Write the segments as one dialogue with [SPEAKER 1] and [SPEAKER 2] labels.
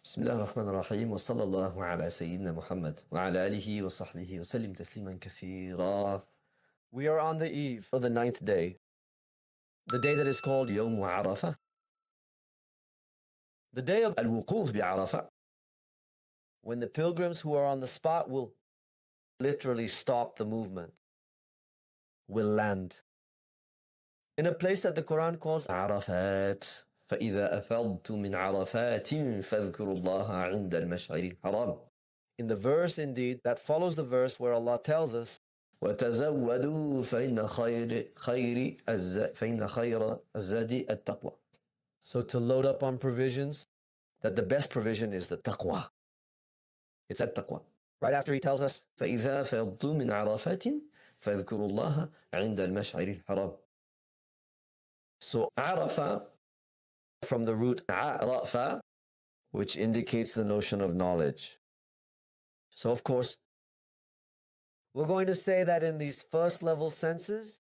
[SPEAKER 1] بسم الله الرحمن الرحيم وصلى الله على سيدنا محمد وعلى آله وصحبه وسلم تسليما كثيرا. We are on the eve of the 9th day, the day that is called يوم عرفة, the day of الوقوف بعرفة, when the pilgrims who are on the spot will literally stop the movement, will land in a place that the Quran calls Arafat. فإذا أفضتم من عرفات فاذكروا الله عند المشعر الحرام. In the verse indeed that follows the verse where Allah tells us وتزودوا فإن خير الزاد التقوى. So to load up on provisions, that the best provision is the taqwa. It's at-taqwa. Right after he tells us فإذا أفضتم من عرفات فاذكروا الله عند المشعر الحرام. So Arafah, from the root Arafa, which indicates the notion of knowledge. So of course, we're going to say that in these first level senses,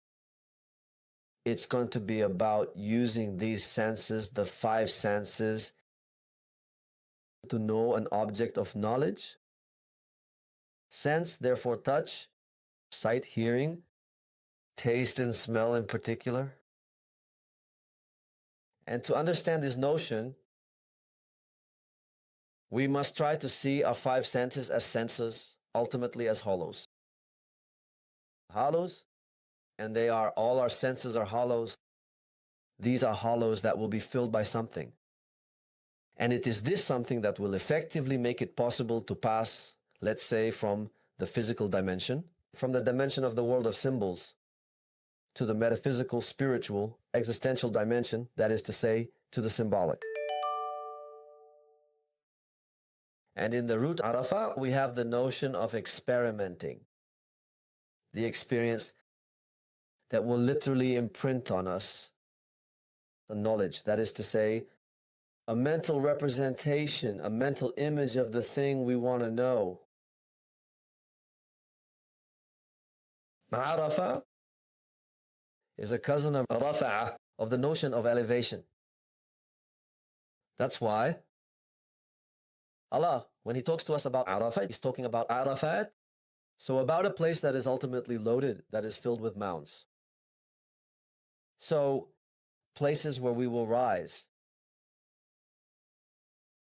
[SPEAKER 1] it's going to be about using these senses, the 5 senses, to know an object of knowledge. Sense, therefore touch, sight, hearing, taste and smell in particular. And to understand this notion, we must try to see our 5 senses as senses, ultimately as hollows. Hollows, and they are, all our senses are hollows. These are hollows that will be filled by something. And it is this something that will effectively make it possible to pass, let's say, from the physical dimension, from the dimension of the world of symbols, to the metaphysical, spiritual, existential dimension, that is to say, to the symbolic. And in the root Arafah, we have the notion of experimenting, the experience that will literally imprint on us the knowledge, that is to say, a mental representation, a mental image of the thing we want to know. Arafah is a cousin of Rafa'ah, of the notion of elevation. That's why Allah, when He talks to us about Arafat, He's talking about Arafat, so about a place that is ultimately loaded, that is filled with mounds. So, places where we will rise.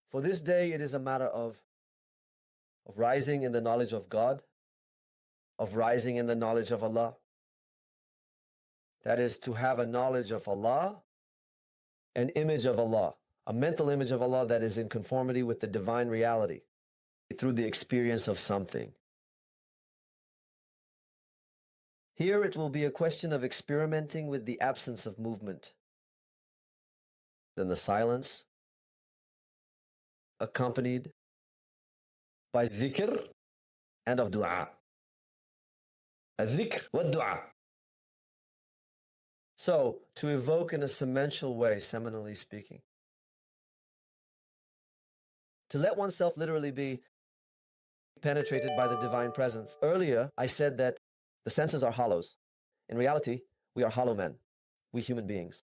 [SPEAKER 1] For this day, it is a matter of rising in the knowledge of God, of rising in the knowledge of Allah. That is to have a knowledge of Allah, an image of Allah, a mental image of Allah that is in conformity with the divine reality through the experience of something. Here it will be a question of experimenting with the absence of movement, then the silence, accompanied by dhikr and of dua. Al-dhikr wa dua. So, to evoke in a sequential way, seminally speaking, to let oneself literally be penetrated by the divine presence. Earlier, I said that the senses are hollows. In reality, we are hollow men, we human beings.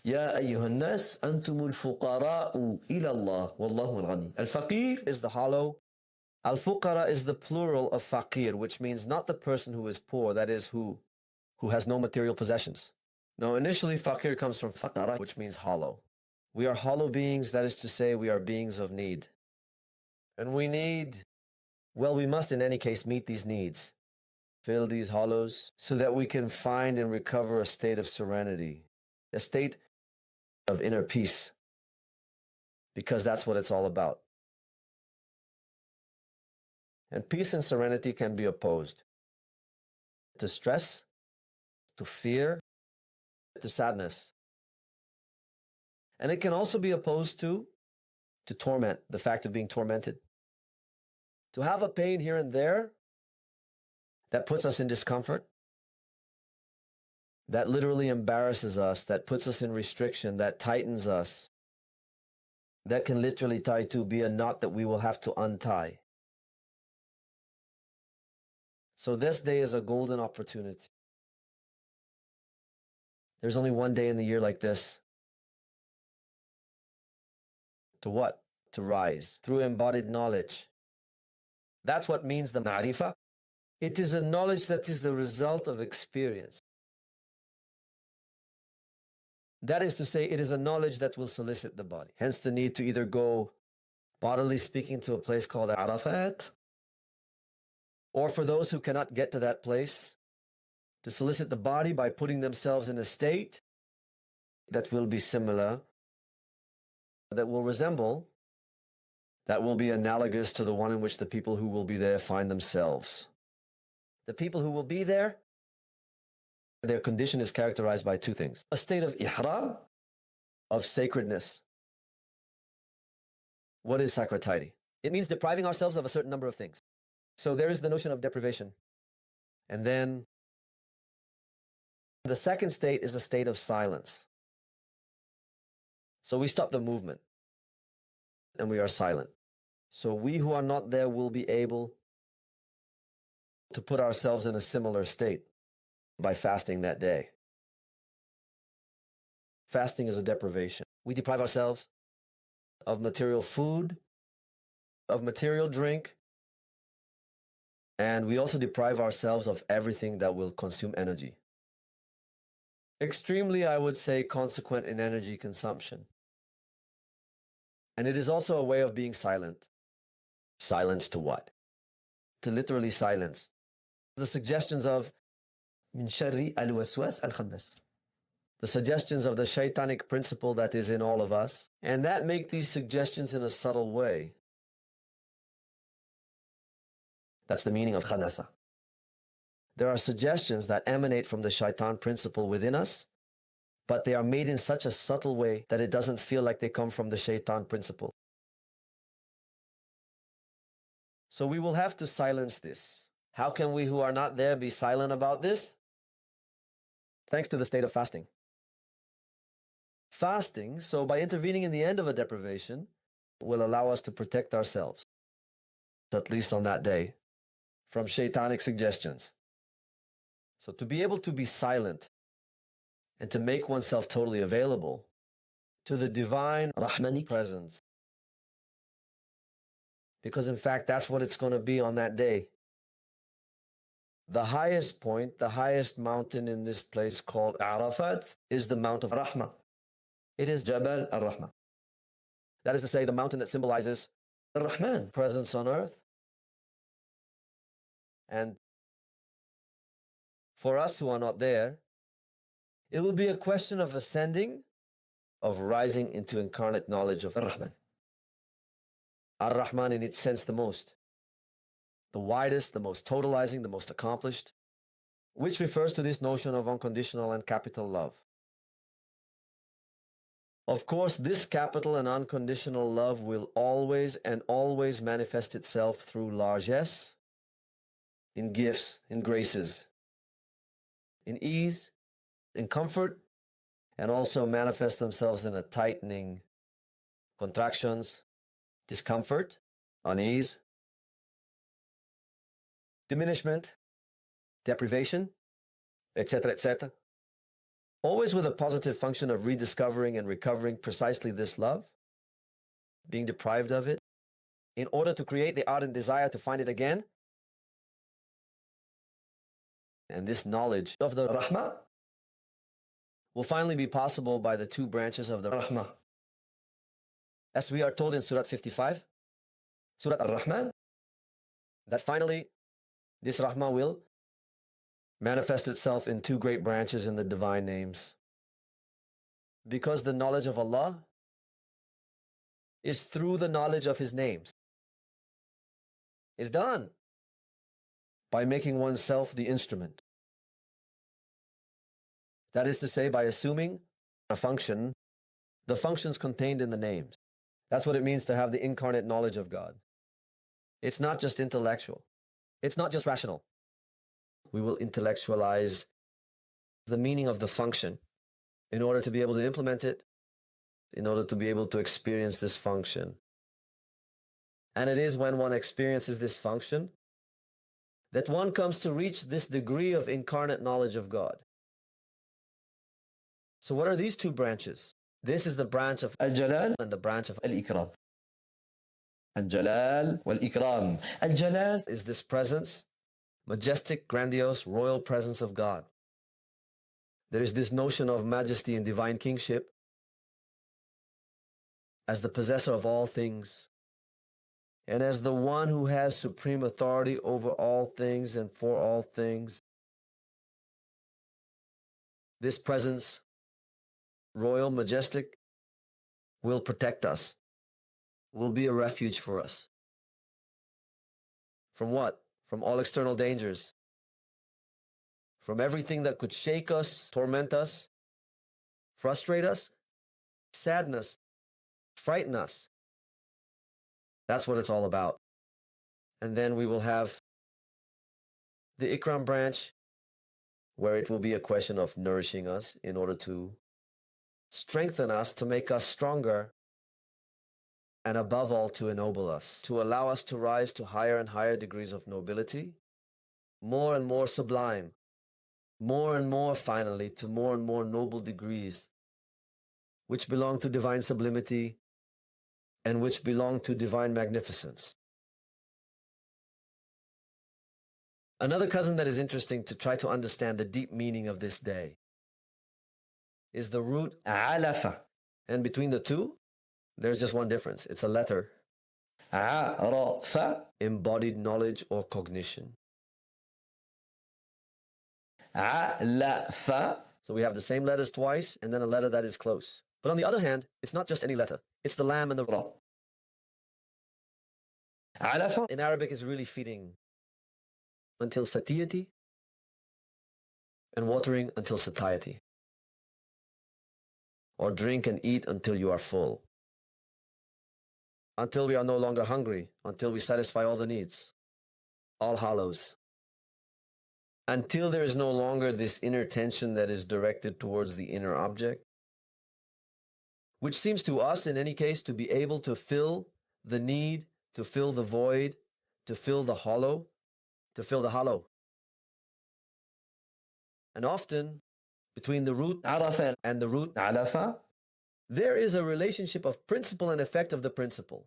[SPEAKER 1] يا أيها الناس أنتم الفقراء إلى الله والله الغني. Al-faqir is the hollow. Al-fuqara is the plural of faqir, which means not the person who is poor, that is who has no material possessions. No, initially faqir comes from faqara, which means hollow. We are hollow beings, that is to say, we are beings of need. And we need, well, we must in any case meet these needs, fill these hollows, so that we can find and recover a state of serenity, a state of inner peace, because that's what it's all about. And peace and serenity can be opposed to stress, to fear, to sadness. And it can also be opposed to torment, the fact of being tormented. To have a pain here and there that puts us in discomfort, that literally embarrasses us, that puts us in restriction, that tightens us, that can literally tie to be a knot that we will have to untie. So this day is a golden opportunity. There's only one day in the year like this. To what? to rise through embodied knowledge. That's what means the ma'rifah. It is a knowledge that is the result of experience. That is to say, it is a knowledge that will solicit the body. Hence the need to either go, bodily speaking, to a place called Arafat, or for those who cannot get to that place, to solicit the body by putting themselves in a state that will be similar, that will resemble, that will be analogous to the one in which the people who will be there find themselves. The people who will be there, their condition is characterized by two things. A state of ihram, of sacredness. What is sacrality? It means depriving ourselves of a certain number of things. So there is the notion of deprivation. And then the second state is a state of silence. So we stop the movement and we are silent. So we who are not there will be able to put ourselves in a similar state by fasting that day. Fasting is a deprivation. We deprive ourselves of material food, of material drink, and we also deprive ourselves of everything that will consume energy. Extremely, I would say, consequent in energy consumption. And it is also a way of being silent. Silence to what? To literally silence the suggestions of min sharri al-waswas al-khannas, the suggestions of the Shaytanic principle that is in all of us, and that make these suggestions in a subtle way. That's the meaning of khanasa. There are suggestions that emanate from the Shaitan principle within us, but they are made in such a subtle way that it doesn't feel like they come from the Shaitan principle. So we will have to silence this. How can we who are not there be silent about this? Thanks to the state of fasting. Fasting, so by intervening in the end of a deprivation, will allow us to protect ourselves, at least on that day, from Shaitanic suggestions. So to be able to be silent and to make oneself totally available to the divine Rahmanic presence. Because in fact, that's what it's going to be on that day. The highest point, the highest mountain in this place called Arafat is the Mount of Rahma. It is Jabal al-Rahma. That is to say, the mountain that symbolizes the Rahman, presence on earth. And for us who are not there, it will be a question of ascending, of rising into incarnate knowledge of Ar-Rahman. Ar-Rahman in its sense the most, the widest, the most totalizing, the most accomplished, which refers to this notion of unconditional and capital love. Of course, this capital and unconditional love will always and always manifest itself through largesse, in gifts, in graces, in ease, in comfort, and also manifest themselves in a tightening, contractions, discomfort, unease, diminishment, deprivation, etc., etc. Always with a positive function of rediscovering and recovering precisely this love, being deprived of it, in order to create the ardent desire to find it again. And this knowledge of the Rahma will finally be possible by the two branches of the Rahma. As we are told in Surah 55, Surah Ar-Rahman, that finally this Rahma will manifest itself in two great branches in the divine names. Because the knowledge of Allah is through the knowledge of His names. It's done by making oneself the instrument. That is to say, by assuming a function, the functions contained in the names. That's what it means to have the incarnate knowledge of God. It's not just intellectual. It's not just rational. We will intellectualize the meaning of the function in order to be able to implement it, in order to be able to experience this function. And it is when one experiences this function that one comes to reach this degree of incarnate knowledge of God. So what are these two branches? This is the branch of Al-Jalal and the branch of Al-Ikram. Al-Jalal wal-Ikram. Al-Jalal is this presence, majestic, grandiose, royal presence of God. There is this notion of majesty and divine kingship as the possessor of all things and as the one who has supreme authority over all things and for all things. This presence, royal, majestic, will protect us, will be a refuge for us. From what? From all external dangers. From everything that could shake us, torment us, frustrate us, sadness, frighten us. That's what it's all about. And then we will have the Ikram branch, where it will be a question of nourishing us in order to strengthen us, to make us stronger, and above all, to ennoble us, to allow us to rise to higher and higher degrees of nobility, more and more sublime, more and more, finally, to more and more noble degrees, which belong to divine sublimity and which belong to divine magnificence. Another cousin that is interesting to try to understand the deep meaning of this day is the root alafa. And between the two, there's just one difference. It's a letter. Arafa, embodied knowledge or cognition. Alafa. So we have the same letters twice and then a letter that is close. But on the other hand, it's not just any letter. It's the lam and the ra. Alafa in Arabic is really feeding until satiety and watering until satiety. Or drink and eat until you are full. Until we are no longer hungry, until we satisfy all the needs. All Hallows. Until there is no longer this inner tension that is directed towards the inner object, which seems to us, in any case, to be able to fill the need, to fill the void, to fill the hollow, to fill the hollow. And often, between the root Arafat and the root Alafa, there is a relationship of principle and effect of the principle.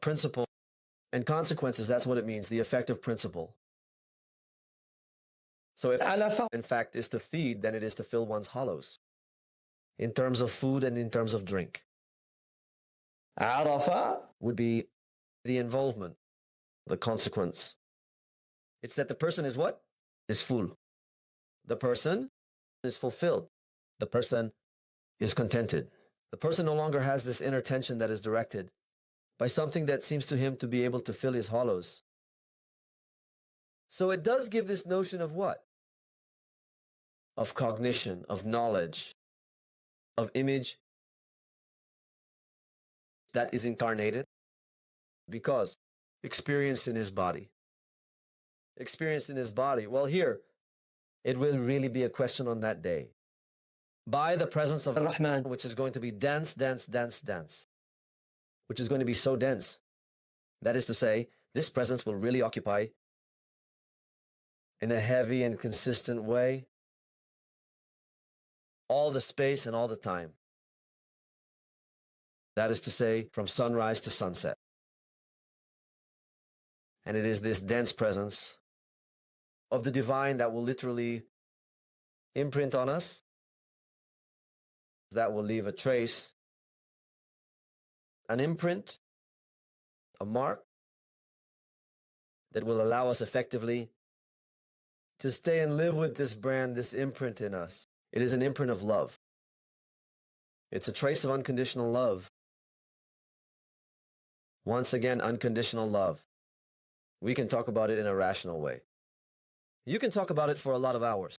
[SPEAKER 1] Principle and consequences, that's what it means, the effect of principle. So if Alafa, in fact, is to feed, then it is to fill one's hollows, in terms of food and in terms of drink. Arafa would be the involvement, the consequence. It's that the person is what? Is full. The person is fulfilled. The person is contented. The person no longer has this inner tension that is directed by something that seems to him to be able to fill his hollows. So it does give this notion of what? Of cognition, of knowledge, of image that is incarnated because experienced in his body. Experienced in his body. Well, here, it will really be a question on that day. By the presence of Rahman, which is going to be dense, dense, dense, dense. Which is going to be so dense. That is to say, this presence will really occupy in a heavy and consistent way all the space and all the time. That is to say, from sunrise to sunset. And it is this dense presence of the divine that will literally imprint on us, that will leave a trace, an imprint, a mark that will allow us effectively to stay and live with this brand, this imprint in us. It is an imprint of love. It's a trace of unconditional love. Once again, unconditional love. We can talk about it in a rational way. You can talk about it for a lot of hours.